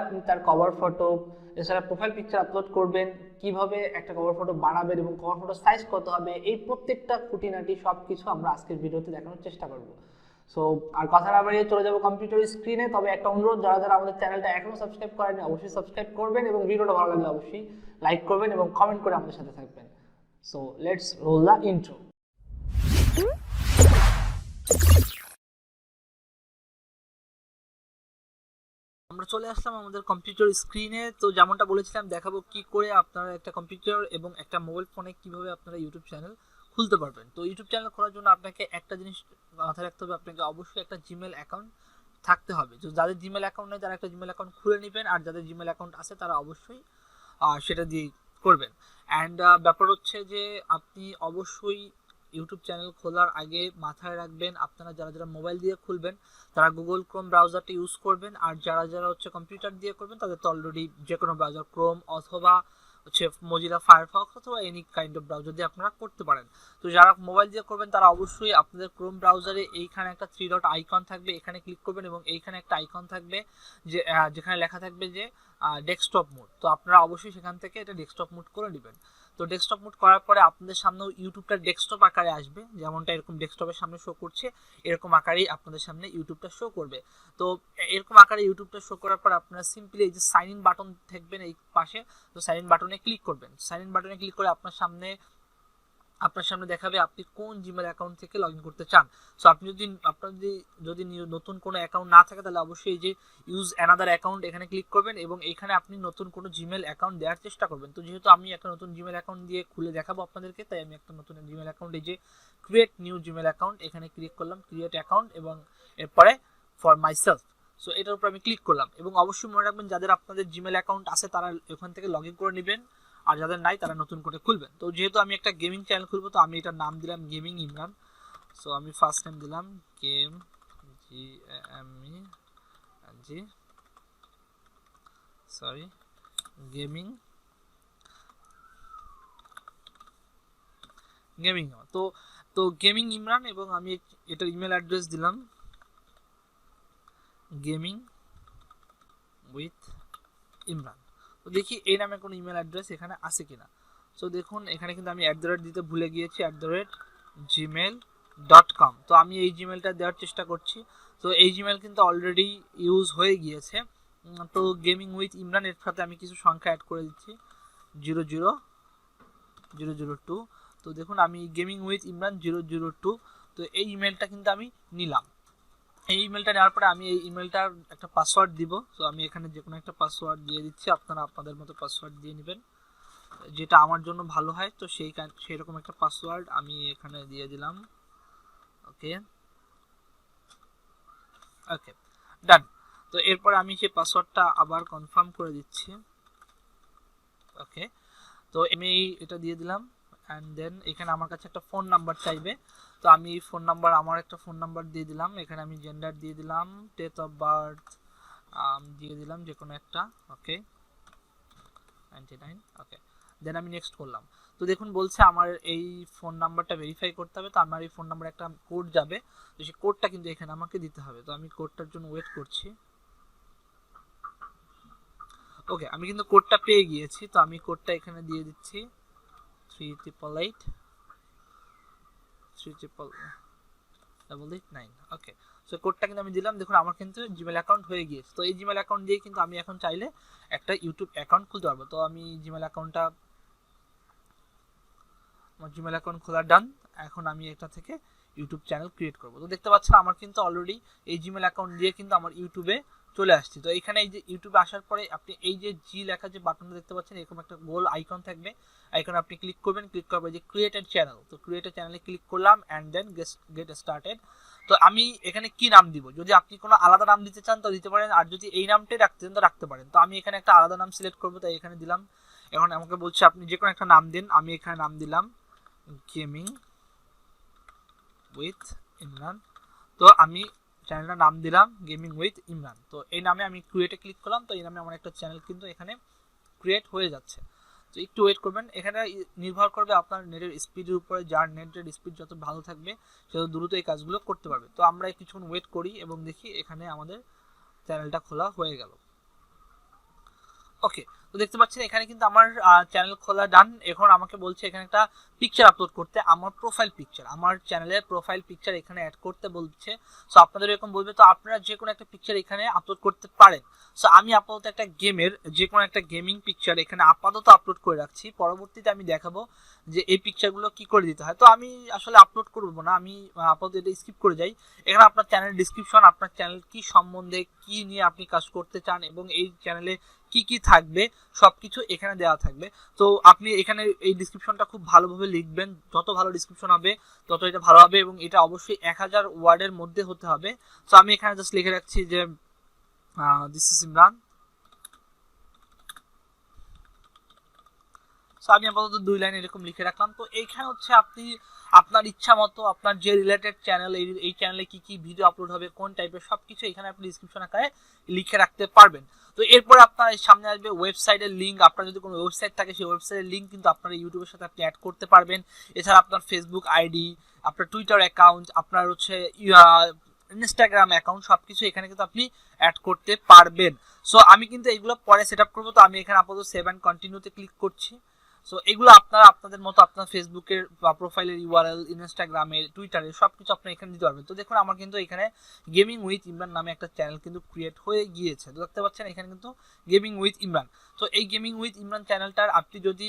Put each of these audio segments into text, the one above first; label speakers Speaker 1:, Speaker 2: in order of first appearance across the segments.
Speaker 1: আপনি তার cover photo এছাড়া প্রোফাইল পিকচার আপলোড করবেন, কিভাবে একটা কভার ফটো বানাবেন এবং কভার ফটো সাইজ কত হবে, এই প্রত্যেকটা খুঁটিনাটি সবকিছু আমরা আজকের ভিডিওতে দেখানোর চেষ্টা করব। সো আর কথা না বাড়িয়ে চলে যাবো কম্পিউটার স্ক্রিনে। তবে একটা অনুরোধ, যারা যারা আমাদের চ্যানেলটা এখনো সাবস্ক্রাইব করেনি অবশ্যই সাবস্ক্রাইব করবেন এবং ভিডিওটা ভালো লাগলে অবশ্যই লাইক করবেন এবং কমেন্ট করে আমাদের সাথে থাকবেন। So let's role the intro. আমরা চলে আসলাম আমাদের কম্পিউটার স্ক্রিনে। তো যেমনটা বলেছিলাম, দেখাবো কি করে আপনারা একটা কম্পিউটার এবং একটা মোবাইল ফোনে কিভাবে আপনারা ইউটিউব চ্যানেল খুলতে পারবেন। তো ইউটিউব চ্যানেল খোলার জন্য আপনাকে একটা জিনিস মাথায় রাখতে হবে, আপনাকে অবশ্যই একটা জিমেল অ্যাকাউন্ট থাকতে হবে। তো যাদের জিমেল অ্যাকাউন্ট নেই তারা একটা জিমেল অ্যাকাউন্ট খুলে নেবেন, আর যাদের জিমেল অ্যাকাউন্ট আছে তারা অবশ্যই সেটা দিয়ে করবেন। অ্যান্ড ব্যাপার হচ্ছে যে আপনি অবশ্যই ইউটিউব চ্যানেল খোলার আগে মাথায় রাখবেন, আপনারা যারা যারা মোবাইল দিয়ে খুলবেন তারা গুগল ক্রোম ব্রাউজারটা ইউজ করবেন, আর যারা যারা হচ্ছে কম্পিউটার দিয়ে করবেন তাদের তো অলরেডি যে কোনো ব্রাউজার, ক্রোম অথবা হচ্ছে মজিলা ফায়ারফক্স অথবা এনি কাইন্ড অফ ব্রাউজার দিয়ে আপনারা করতে পারেন। তো যারা মোবাইল দিয়ে করবেন তারা অবশ্যই আপনাদের ক্রোম ব্রাউজারে এইখানে একটা 3 ডট আইকন থাকবে, এখানে ক্লিক করবেন এবং এইখানে একটা আইকন থাকবে যে যেখানে লেখা থাকবে যে ডেস্কটপ মোড। তো আপনারা অবশ্যই সেখান থেকে এটা ডেস্কটপ মোড করে নেবেন। তো ডেস্কটপ মোড করার পরে আপনাদের সামনে ইউটিউবটা ডেস্কটপ আকারে আসবে, যেমনটা এরকম ডেস্কটপের সামনে শো করছে এরকম আকারেই আপনাদের সামনে ইউটিউবটা শো করবে। তো এরকম আকারে ইউটিউবটা শো করার পর আপনারা সিম্পলি এই যে সাইন ইন বাটন থাকবেন এই পাশে, তো সাইন ইন বাটনে ক্লিক করবেন। সাইন ইন বাটনে ক্লিক করে আপনার সামনে দেখাবে আপনি কোন জিমেল অ্যাকাউন্ট থেকে লগ ইন করতে চান। সো আপনি যদি নতুন কোনো অ্যাকাউন্ট না থাকে তাহলে অবশ্যই এই যে ইউজ অ্যানাদার অ্যাকাউন্ট এখানে ক্লিক করবেন এবং এখানে আপনি নতুন কোনো জিমেল অ্যাকাউন্ট দেওয়ার চেষ্টা করবেন। তো যেহেতু আমি একটা নতুন জিমেল অ্যাকাউন্ট দিয়ে খুলে দেখাবো আপনাদেরকে, তাই আমি একটা নতুন জিমেল অ্যাকাউন্ট, এই যে ক্রিয়েট নিউ জিমেল অ্যাকাউন্ট এখানে ক্লিক করলাম, ক্রিয়েট অ্যাকাউন্ট এবং এরপরে ফর মাইসেলফ। সো এটার উপর আমি ক্লিক করলাম এবং অবশ্যই মনে রাখবেন যাদের আপনাদের জিমেল অ্যাকাউন্ট আছে তারা এখান থেকে লগ ইন করে নেবেন, আর যাদের নাই তারা নতুন করে খুলবেন। তো যেহেতু আমি একটা গেমিং চ্যানেল খুলবো তো আমি এটার নাম দিলাম গেমিং ইমরান। সো আমি ফার্স্ট নেম দিলাম গেম জি সরি গেমিং তো তো গেমিং ইমরান এবং আমি এটার ইমেল অ্যাড্রেস দিলাম গেমিং উইথ ইমরান। তো দেখি এই নামে কোনো ইমেল অ্যাড্রেস এখানে আছে কিনা। সো দেখুন এখানে কিন্তু আমি @ দিতে ভুলে গিয়েছি, @gmail.com। তো আমি এই জিমেলটা দেওয়ার চেষ্টা করছি। তো এই জিমেল কিন্তু অলরেডি ইউজ হয়ে গিয়েছে। তো গেমিং উইথ ইমরান এর সাথে আমি কিছু সংখ্যা অ্যাড করে দিচ্ছি 00002। তো দেখুন আমি গেমিং উইথ ইমরান 002, তো এই ইমেলটা কিন্তু আমি নিলাম। এই ইমেলটা নেওয়ার পরে আমি এই ইমেলটার একটা পাসওয়ার্ড দিব। তো আমি এখানে যে কোনো একটা পাসওয়ার্ড দিয়ে দিচ্ছি, আপনারা আপনাদের মতো পাসওয়ার্ড দিয়ে নেবেন যেটা আমার জন্য ভালো হয়। তো সেই রকম একটা পাসওয়ার্ড আমি এখানে দিয়ে দিলাম। ওকে ওকে ডান। তো এরপর আমি সেই পাসওয়ার্ডটা আবার কনফার্ম করে দিচ্ছি। ওকে, তো আমি এটা দিয়ে দিলাম অ্যান্ড দেন এখানে আমার কাছে একটা ফোন নাম্বার চাইবে। তো আমি আমার একটা ফোন নাম্বার দিয়ে দিলাম। এখানে আমি জেন্ডার দিয়ে দিলাম, ডেট অফ বার্থ দিয়ে দিলাম যে কোনো একটা। ওকে 99। ওকে, দেন আমি নেক্সট করলাম। তো দেখুন বলছে আমার এই ফোন নাম্বারটা ভেরিফাই করতে হবে। তো আমার এই ফোন নাম্বারে একটা কোড যাবে, তো সেই কোডটা কিন্তু এখানে আমাকে দিতে হবে। তো আমি কোডটার জন্য ওয়েট করছি। ওকে, আমি কিন্তু কোডটা পেয়ে গিয়েছি। তো আমি কোডটা এখানে দিয়ে দিচ্ছি 3883889। ওকে, সো কোডটা কিন্তু আমি দিলাম। দেখুন আমার কিন্তু জিমেল অ্যাকাউন্ট হয়ে গিয়েছে। তো এই জিমেল অ্যাকাউন্ট দিয়ে কিন্তু আমি এখন চাইলে একটা ইউটিউব অ্যাকাউন্ট খুলতে পারবো। তো আমি আমার জিমেল অ্যাকাউন্ট খোলা ডান। এখন আমি এটা থেকে ইউটিউব চ্যানেল ক্রিয়েট করব। তো দেখতে পাচ্ছেন আমার কিন্তু অলরেডি এই জিমেল অ্যাকাউন্ট দিয়ে কিন্তু আমার ইউটিউবে চলে আসছি। তো এখানে এই যে ইউটিউবে আসার পরে আপনি এই যে জি লেখা যে বাটনটা দেখতে পাচ্ছেন, এরকম একটা গোল আইকন থাকবে, আইকনে আপনি ক্লিক করবেন। ক্লিক করার যে ক্রিয়েটেড চ্যানেল, তো ক্রিয়েটেড চ্যানেলে ক্লিক করলাম অ্যান্ড দেন গেট স্টার্টেড। তো আমি এখানে কি নাম দিব, যদি আপনি কোনো আলাদা নাম দিতে চান তো দিতে পারেন, আর যদি এই নামটাই রাখতে চান তো রাখতে পারেন। তো আমি এখানে একটা আলাদা নাম সিলেক্ট করবো, তাই এখানে দিলাম। এখন আমাকে বলছে আপনি যে কোনো একটা নাম দিন, আমি এখানে নাম দিলাম গেমিং উইথ ইমরান। তো আমি চ্যানেলটার নাম দিলাম গেমিং উইথ ইমরান। তো এই নামে আমি ক্রিয়েটে ক্লিক করলাম। তো এই নামে আমার একটা চ্যানেল কিন্তু এখানে ক্রিয়েট হয়ে যাচ্ছে। তো একটু ওয়েট করবেন, এখানে নির্ভর করবে আপনার নেটের স্পিডের উপরে। যার নেটের স্পিড যত ভালো থাকবে তত দ্রুত এই কাজগুলো করতে পারবে। তো আমরা কিছুক্ষণ ওয়েট করি এবং দেখি এখানে আমাদের চ্যানেলটা খোলা হয়ে গেল। ওকে, তো দেখতে পাচ্ছেন এখানে কিন্তু আমার চ্যানেল খোলা ডান। এখন আমাকে বলছে এখানে একটা পিকচার আপলোড করতে, আমার প্রোফাইল পিকচার, আমার চ্যানেলের প্রোফাইল পিকচার এখানে অ্যাড করতে বলছে। সো আপনাদের এরকম বলবে, তো আপনারা যে কোনো একটা পিকচার এখানে আপলোড করতে পারেন। সো আমি আপাতত একটা গেমের যে কোনো একটা গেমিং পিকচার এখানে আপাতত আপলোড করে রাখছি, পরবর্তীতে আমি দেখাবো যে এই পিকচারগুলো কি করে দিতে হয়। তো আমি আসলে আপলোড করবো না, আমি আপাতত এটা স্কিপ করে যাই। এখানে আপনার চ্যানেল ডিসক্রিপশন, আপনার চ্যানেল কি সম্বন্ধে কি নিয়ে আপনি কাজ করতে চান এবং এই চ্যানেলে কি কি থাকবে সবকিছু এখানে দেওয়া থাকবে। তো আপনি এখানে এই ডিসক্রিপশনটা খুব ভালোভাবে লিখবেন, যত ভালো ডিসক্রিপশন হবে তত এটা ভালো হবে, এবং এটা অবশ্যই 1000 ওয়ার্ডের মধ্যে হতে হবে। তো আমি এখানে জাস্ট লিখে রাখছি যে দিস ইজ ইমরান। আমি আপাতত 2 লাইন এরকম লিখে রাখলাম। তো এইখানে হচ্ছে আপনি আপনার ইচ্ছা মতো আপনার যে রিলেটেড চ্যানেল, এই চ্যানেলে কি কি ভিডিও আপলোড হবে, কোন টাইপের, সবকিছু এখানে আপনি ডিসক্রিপশন আকারে লিখে রাখতে পারবেন। তো এরপর আপনার সামনে আসবে ওয়েবসাইটের লিঙ্ক। আপনার যদি কোনো ওয়েবসাইট থাকে সেই ওয়েবসাইটের লিঙ্ক কিন্তু আপনার ইউটিউবের সাথে আপনি অ্যাড করতে পারবেন। এছাড়া আপনার ফেসবুক আইডি, আপনার টুইটার অ্যাকাউন্ট, আপনার হচ্ছে ইনস্টাগ্রাম অ্যাকাউন্ট, সবকিছু এখানে কিন্তু আপনি অ্যাড করতে পারবেন। সো আমি কিন্তু এগুলো পরে সেট আপ করবো। তো আমি এখানে আপাতত সেভ অ্যান্ড কন্টিনিউতে ক্লিক করছি। সো এগুলো আপনারা আপনাদের মতো আপনার ফেসবুকের বা প্রোফাইলের ইউআরএল, ইনস্টাগ্রামের, টুইটারের সবকিছু আপনি এখানে দিতে পারবেন। তো দেখুন আমার কিন্তু এখানে গেমিং উইথ ইমরান নামে একটা চ্যানেল কিন্তু ক্রিয়েট হয়ে গিয়েছে। তো দেখতে পাচ্ছেন এখানে কিন্তু গেমিং উইথ ইমরান। তো এই গেমিং উইথ ইমরান চ্যানেলটার আপনি যদি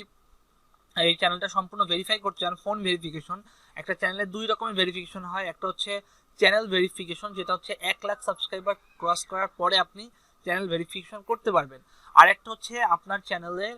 Speaker 1: এই চ্যানেলটা সম্পূর্ণ ভেরিফাই করতে চান, ফোন ভেরিফিকেশন, একটা চ্যানেলের 2 রকমের ভেরিফিকেশন হয়। একটা হচ্ছে চ্যানেল ভেরিফিকেশন, যেটা হচ্ছে 1 লাখ সাবস্ক্রাইবার ক্রস করার পরে আপনি চ্যানেল ভেরিফিকেশন করতে পারবেন। আর একটা হচ্ছে আপনার চ্যানেলের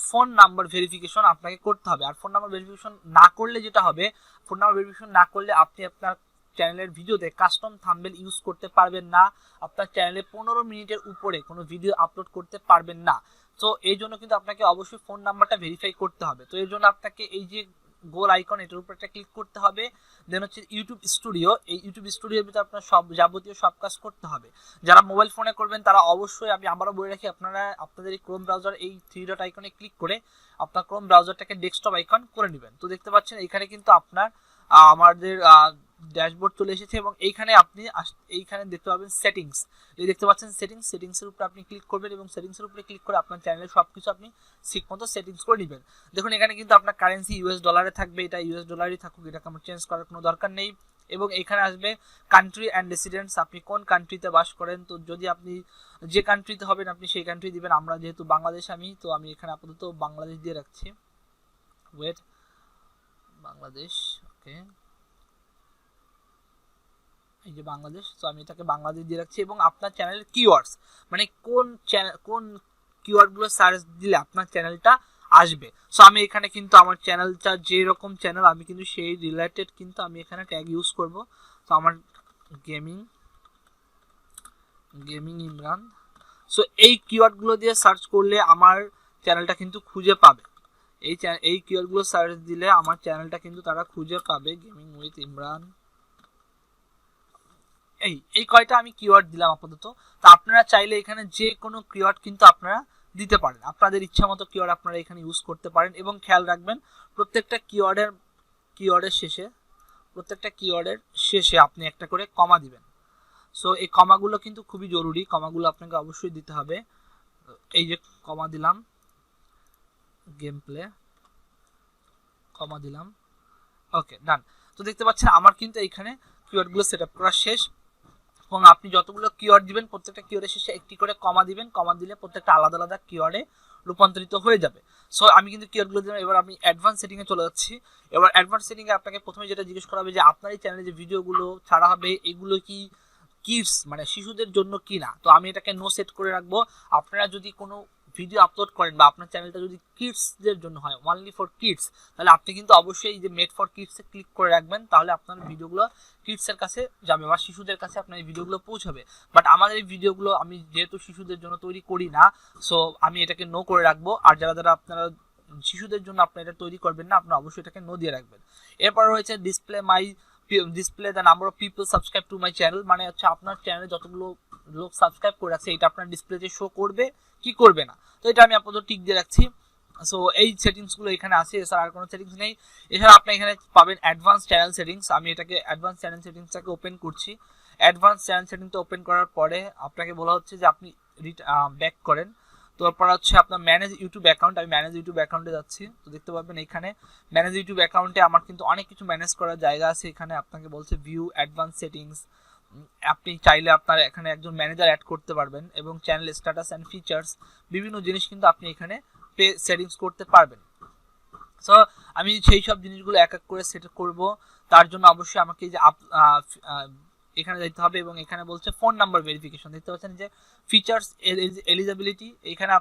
Speaker 1: ফোন নাম্বার ভেরিফিকেশন আপনাকে করতে হবে। আর ফোন নাম্বার ভেরিফিকেশন না করলে যেটা হবে, ফোন নাম্বার ভেরিফিকেশন না করলে আপনি আপনার চ্যানেলের ভিডিওতে কাস্টম থাম্বনেল ইউজ করতে পারবেন না, আপনার চ্যানেলে 15 মিনিটের উপরে কোনো ভিডিও আপলোড করতে পারবেন না। তো এই জন্য কিন্তু আপনাকে অবশ্যই ফোন নাম্বারটা ভেরিফাই করতে হবে। তো এর জন্য আপনাকে এই যে গোল আইকন, এটার উপর একটা ক্লিক করতে হবে। দেন হচ্ছে ইউটিউব স্টুডিও, এই ইউটিউব স্টুডিওর ভিতরে আপনার সব যাবতীয় সব কাজ করতে হবে। যারা মোবাইল ফোনে করবেন তারা অবশ্যই, আমি আবারও বলে রাখি, আপনারা আপনাদের এই ক্রোম ব্রাউজার এই 3 ডট আইকনে ক্লিক করে আপনার ক্রোম ব্রাউজারটাকে ডেস্কটপ আইকন করে নেবেন। তো দেখতে পাচ্ছেন এখানে কিন্তু আপনার আমাদের ড্যাশবোর্ড চলে এসেছে, এবং এইখানে আপনি এইখানে দেখতে পাবেন সেটিংস, এই দেখতে পাচ্ছেন সেটিংসের উপরে আপনি ক্লিক করবেন, এবং সেটিংসের উপরে ক্লিক করে আপনার চ্যানেলের সবকিছু আপনি ঠিকমতো সেটিংস করে নেবেন। দেখুন এখানে কিন্তু আপনার কারেন্সি ইউএস ডলারে থাকবে, এটা ইউএস ডলারই থাকুক, এটাকে আমার চেঞ্জ করার কোনো দরকার নেই। এবং এখানে আসবে কান্ট্রি অ্যান্ড রেসিডেন্টস, আপনি কোন কান্ট্রিতে বাস করেন। তো যদি আপনি যে কান্ট্রিতে হবেন আপনি সেই কান্ট্রি দিবেন। আমরা যেহেতু বাংলাদেশ, তো আমি এখানে আপাতত বাংলাদেশ দিয়ে রাখছি। ওয়েট, বাংলাদেশ, ওকে, এই যে বাংলাদেশ। তো আমি এটাকে বাংলাদেশ দিয়ে রাখছি। এবং আপনার চ্যানেলের কিওয়ার্ডস, মানে কোন কিওয়ার্ডগুলো সার্চ দিলে আপনার চ্যানেলটা আসবে। সো আমি এখানে কিন্তু আমার চ্যানেলটা যেরকম চ্যানেল আমি কিন্তু সেই রিলেটেড কিন্তু আমি এখানে ট্যাগ ইউজ করব। তো আমার গেমিং ইমরান, সো এই কিওয়ার্ডগুলো দিয়ে সার্চ করলে আমার চ্যানেলটা কিন্তু খুঁজে পাবে। এই কিওয়ার্ডগুলো সার্চ দিলে আমার চ্যানেলটা কিন্তু তারা খুঁজে পাবে, গেমিং উইথ ইমরান। এই কয়টা আমি কিওয়ার্ড দিলাম আপাতত। তো আপনারা চাইলে এখানে যে কোনো কিওয়ার্ড কিন্তু আপনারা দিতে পারেন, আপনাদের ইচ্ছা মতো কিওয়ার্ড আপনারা এখানে ইউজ করতে পারেন। এবং খেয়াল রাখবেন প্রত্যেকটা কিওয়ার্ডের শেষে আপনি একটা করে কমা দিবেন। সো এই কমাগুলো কিন্তু খুবই জরুরি, কমাগুলো আপনাকে অবশ্যই দিতে হবে। এই যে কমা দিলাম, গেম প্লে, কমা দিলাম, ওকে, ডান। তো দেখতে পাচ্ছেন আমার কিন্তু এখানে কিওয়ার্ডগুলো সেট আপ করা শেষ। এবং আপনি যতগুলো কিওয়ার্ড দিবেন প্রত্যেকটা কিওয়ার্ডের শেষে একটি করে কমা দিবেন, কমা দিলে প্রত্যেকটা আলাদা আলাদা কিওয়ার্ডে রূপান্তরিত হয়ে যাবে। সো আমি কিন্তু কিওয়ার্ডগুলো দিলাম। এবার আমি অ্যাডভান্স সেটিংয়ে চলে যাচ্ছি। এবার অ্যাডভান্স সেটিংয়ে আপনাকে প্রথমে যেটা জিজ্ঞেস করা হবে যে আপনার এই চ্যানেলে যে ভিডিওগুলো ছাড়া হবে এগুলো কি কিডস মানে শিশুদের জন্য কি না। তো আমি এটাকে নো সেট করে রাখবো। আপনারা যদি কোনো ভিডিও আপলোড করেন বা আপনার চ্যানেলটা যদি কিডসদের জন্য হয়, অনলি ফর কিডস, তাহলে আপনি কিন্তু অবশ্যই এই যে মেড ফর কিডসে ক্লিক করে রাখবেন, তাহলে আপনার ভিডিওগুলো কিডসের কাছে যাবে বা শিশুদের কাছে আপনার এই ভিডিওগুলো পৌঁছাবে। বাট আমাদের এই ভিডিওগুলো আমি যেহেতু শিশুদের জন্য তৈরি করি না, সো আমি এটাকে নো করে রাখবো। আর যারা আপনারা শিশুদের জন্য আপনারা এটা তৈরি করবেন না, আপনারা অবশ্যই এটাকে নো দিয়ে রাখবেন। এরপর রয়েছে display the number of people subscribe to my channel, মানে হচ্ছে আপনার চ্যানেলে যতগুলো লোক সাবস্ক্রাইব করে রাখছে এটা আপনার ডিসপ্লেতে শো করবে কি করবে না। তো এটা আমি আপাতত টিক দিয়ে রাখছি। সো এই সেটিংসগুলো এখানে আছে, এছাড়া আর কোনো সেটিংস নেই। এছাড়া আপনি এখানে পাবেন অ্যাডভান্স চ্যানেল সেটিংস। আমি এটাকে অ্যাডভান্স চ্যানেল সেটিংসটাকে ওপেন করছি। অ্যাডভান্স চ্যানেল সেটিংসটা ওপেন করার পরে আপনাকে বলা হচ্ছে যে আপনি ব্যাক করেন। তো তারপর হচ্ছে আপনার ম্যানেজ ইউটিউব অ্যাকাউন্ট, আমি ম্যানেজ ইউটিউব অ্যাকাউন্টে যাচ্ছি। তো দেখতে পাবেন এখানে ম্যানেজ ইউটিউব অ্যাকাউন্টে আমার কিন্তু অনেক কিছু ম্যানেজ করার জায়গা আছে। এখানে আপনাকে বলছে ভিউ অ্যাডভান্স সেটিংস, আপনি চাইলে আপনার এখানে একজন ম্যানেজার অ্যাড করতে পারবেন এবং চ্যানেল স্ট্যাটাস অ্যান্ড ফিচার্স বিভিন্ন জিনিস কিন্তু আপনি এখানে সেটিংস করতে পারবেন। সো আমি সেই সব জিনিসগুলো এক এক করে সেট করব। তার জন্য অবশ্যই আমাকে যে এখানে যেতে হবে এবং এখানে বলছে ফোন নাম্বার ভেরিফিকেশন। দেখতে পাচ্ছেন যে ফিচার্স এলিজিবিলিটি, এখানে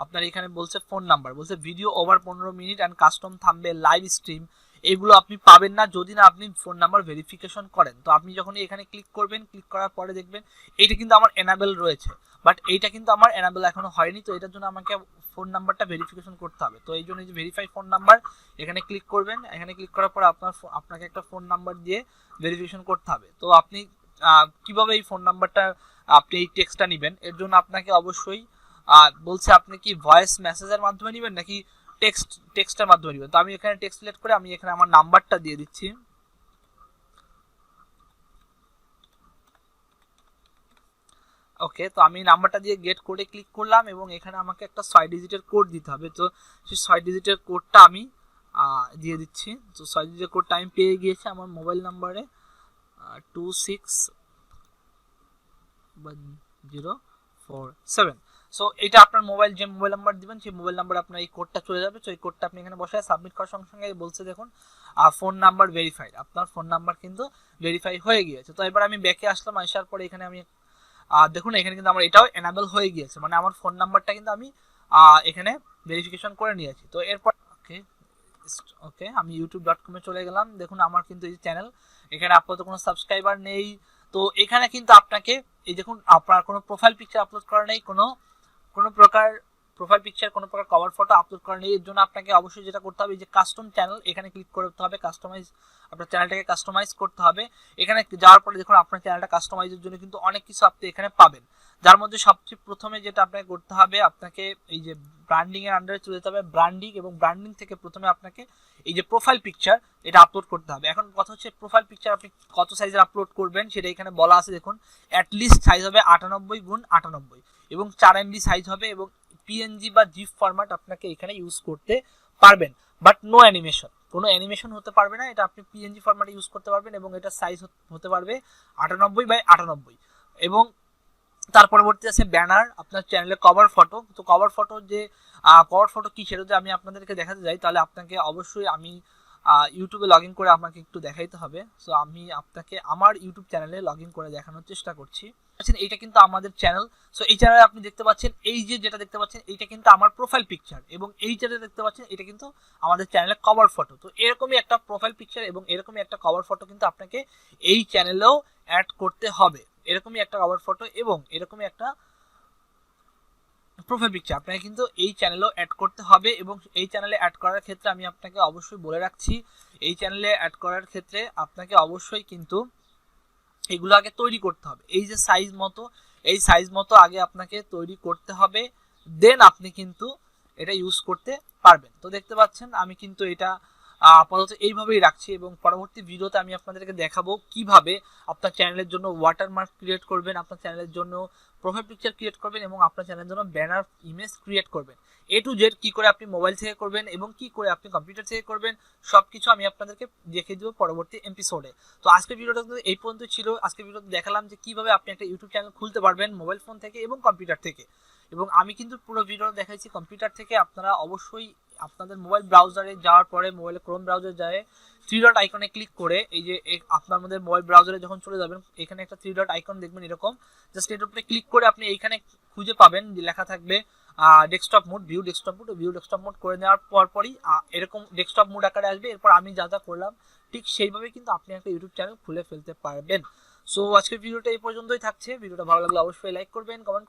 Speaker 1: আপনার এখানে বলছে ফোন নাম্বার, বলছে video over 15 minute and custom thumbnail live stream, এগুলো আপনি পাবেন না যদি না আপনি ফোন নাম্বার ভেরিফিকেশন করেন। তো আপনি যখন এখানে ক্লিক করবেন, ক্লিক করার পরে দেখবেন এইটা কিন্তু আমার এনাবেল রয়েছে, বাট এইটা কিন্তু আমার এনাবেল এখনো হয়নি। তো এটার জন্য আমাকে ফোন নাম্বারটা ভেরিফিকেশন করতে হবে। তো এই জন্য যে ভেরিফাই ফোন নাম্বার এখানে ক্লিক করবেন। এখানে ক্লিক করার পর আপনাকে একটা ফোন নাম্বার দিয়ে ভেরিফিকেশন করতে হবে। তো আপনি কিভাবে এই ফোন নাম্বারটা আপনি এই টেক্সটটা নেবেন, এর জন্য আপনাকে অবশ্যই বলছে আপনি কি ভয়েস মেসেজের মাধ্যমে নেবেন নাকি টেক্সটের মাধ্যমে নেবেন। তো আমি এখানে টেক্সট সিলেক্ট করে আমি এখানে আমার নাম্বারটা দিয়ে দিচ্ছি। ওকে, তো আমি নাম্বারটা দিয়ে গেট কোডে ক্লিক করলাম এবং এখানে আমাকে একটা 6 ডিজিটের কোড দিতে হবে। তো সেই 6 ডিজিটের কোডটা আমি দিয়ে দিচ্ছি। তো 6 ডিজিটের কোডটা আমি পেয়ে গিয়েছি আমার মোবাইল নাম্বারে 26107। সো এটা আপনার যে মোবাইল নাম্বার দিবেন সেই মোবাইল নাম্বারে আপনার এই কোডটা চলে যাবে। তো এই কোডটা আপনি এখানে বসায় সাবমিট করার সঙ্গে সঙ্গে বলছে দেখুন ফোন নাম্বার ভেরিফাইড, আপনার ফোন নাম্বার কিন্তু ভেরিফাই হয়ে গিয়েছে। তো এবার আমি ব্যাকে আসলাম, আসার পরে এখানে আমি দেখুন এখানে কিন্তু আমার এটাও এনাবেল হয়ে গিয়েছে, মানে আমার ফোন নাম্বারটা কিন্তু আমি এখানে ভেরিফিকেশন করে নিয়েছি। তো এরপর ওকে আমি youtube.com এ চলে গেলাম। দেখুন আমার কিন্তু এই চ্যানেল, এখানে আপাতত কোনো সাবস্ক্রাইবার নেই। তো এখানে কিন্তু আপনাকে এই দেখুন আপনার কোনো প্রোফাইল পিকচার আপলোড করা নেই, কোনো প্রকার প্রোফাইল পিকচার, কোনো প্রকার কভার ফটো আপলোড করা নেই। এর জন্য আপনাকে অবশ্যই যেটা করতে হবে যে কাস্টম চ্যানেল, এখানে ক্লিক করতে হবে, কাস্টমাইজ, আপনার চ্যানেলটাকে কাস্টমাইজ করতে হবে। এখানে যাওয়ার পরে দেখুন আপনার চ্যানেলটা কাস্টমাইজের জন্য কিন্তু অনেক কিছু আপনি এখানে পাবেন, যার মধ্যে সবচেয়ে প্রথমে যেটা আপনাকে করতে হবে, আপনাকে এই যে ব্র্যান্ডিং এর আন্ডারে চলে যেতে হবে, ব্র্যান্ডিং, এবং ব্র্যান্ডিং থেকে প্রথমে আপনাকে এই যে প্রোফাইল পিকচার এটা আপলোড করতে হবে। এখন কথা হচ্ছে প্রোফাইল পিকচার আপনি কত সাইজের আপলোড করবেন সেটা এখানে বলা আছে। দেখুন অ্যাটলিস্ট সাইজ হবে 98x98 এবং 4 MB সাইজ হবে এবং পিএনজি বা জিপ ফরম্যাট আপনাকে এখানে ইউজ করতে পারবেন, বাট নো অ্যানিমেশন, কোনো অ্যানিমেশন হতে পারবে না। এটা আপনি পিএনজি ফরম্যাটে ইউজ করতে পারবেন এবং এটা সাইজ হতে পারবে 98x98। এবং তার পরবর্তী আছে ব্যানার, আপনার চ্যানেলে কভার ফটো। তো কভার ফটো কি সেটা যদি আমি আপনাদেরকে দেখাতে যাই তাহলে আপনাকে অবশ্যই আমি ইউটিউবে লগ ইন করে আমাকে একটু দেখাইতে হবে। সো আমি আপনাকে আমার ইউটিউব চ্যানেলে লগ ইন করে দেখানোর চেষ্টা করছি। এইটা কিন্তু আমাদের চ্যানেল। সো এই চ্যানেলে আপনি দেখতে পাচ্ছেন এই যে যেটা দেখতে পাচ্ছেন এইটা কিন্তু আমার প্রোফাইল পিকচার, এবং এই যেটা দেখতে পাচ্ছেন এটা কিন্তু আমাদের চ্যানেলের কভার ফটো। তো এরকমই একটা প্রোফাইল পিকচার এবং এরকমই একটা কভার ফটো কিন্তু আপনাকে এই চ্যানেলেও অ্যাড করতে হবে। এরকমই একটা কভার ফটো এবং এরকমই একটা প্রোফাইল পিকচার আপনাকে কিন্তু এই চ্যানেলেও অ্যাড করতে হবে। এবং এই চ্যানেলে অ্যাড করার ক্ষেত্রে আমি আপনাকে অবশ্যই বলে রাখছি, এই চ্যানেলে অ্যাড করার ক্ষেত্রে আপনাকে অবশ্যই কিন্তু এগুলো আগে তৈরি করতে হবে। এই যে এই সাইজ মতো আগে আপনাকে তৈরি করতে হবে, দেন আপনি কিন্তু এটা ইউজ করতে পারবেন। তো দেখতে পাচ্ছেন আমি কিন্তু এটা আপাতত এইভাবেই রাখছি এবং পরবর্তী ভিডিওতে আমি আপনাদেরকে দেখাবো কিভাবে আপনার চ্যানেলের জন্য ওয়াটারমার্ক ক্রিয়েট করবেন, আপনার চ্যানেলের জন্য প্রোফাইল পিকচার ক্রিয়েট করবেন এবং আপনার চ্যানেলের জন্য ব্যানার ইমেজ ক্রিয়েট করবেন। A to Z কি করে আপনি মোবাইল থেকে করবেন এবং কি করে আপনি কম্পিউটার থেকে করবেন সবকিছু আমি আপনাদেরকে দেখিয়ে দেবো পরবর্তী এপিসোডে। তো আজকের ভিডিওটা কিন্তু এই পর্যন্ত ছিল। আজকের ভিডিওতে দেখালাম যে কিভাবে আপনি একটা ইউটিউব চ্যানেল খুলতে পারবেন মোবাইল ফোন থেকে এবং কম্পিউটার থেকে, এবং আমি কিন্তু পুরো ভিডিওটা দেখাইছি কম্পিউটার থেকে। আপনারা অবশ্যই আপনাদের মোবাইল ব্রাউজারে যাওয়ার পরে মোবাইলে ক্রোম ব্রাউজারে যায় 3 ডট আইকনে ক্লিক করে এই যে আপনার মধ্যে মোবাইল ব্রাউজারে যখন চলে যাবেন এখানে একটা 3 ডট আইকন দেখবেন এরকম, জাস্ট এর উপরে ক্লিক করে আপনি এইখানে খুঁজে পাবেন যে লেখা থাকবে desktop mode, view desktop mode করে নেওয়ার পরই এরকম ডেস্কটপ মোড আকারে আসবে। এরপর আমি যা যা করলাম ঠিক সেইভাবে কিন্তু আপনি একটা ইউটিউব চ্যানেল খুলে ফেলতে পারবেন। সো আজকের ভিডিওটা এই পর্যন্তই থাকছে। ভিডিওটা ভালো লাগলে অবশ্যই লাইক করবেন, কমেন্ট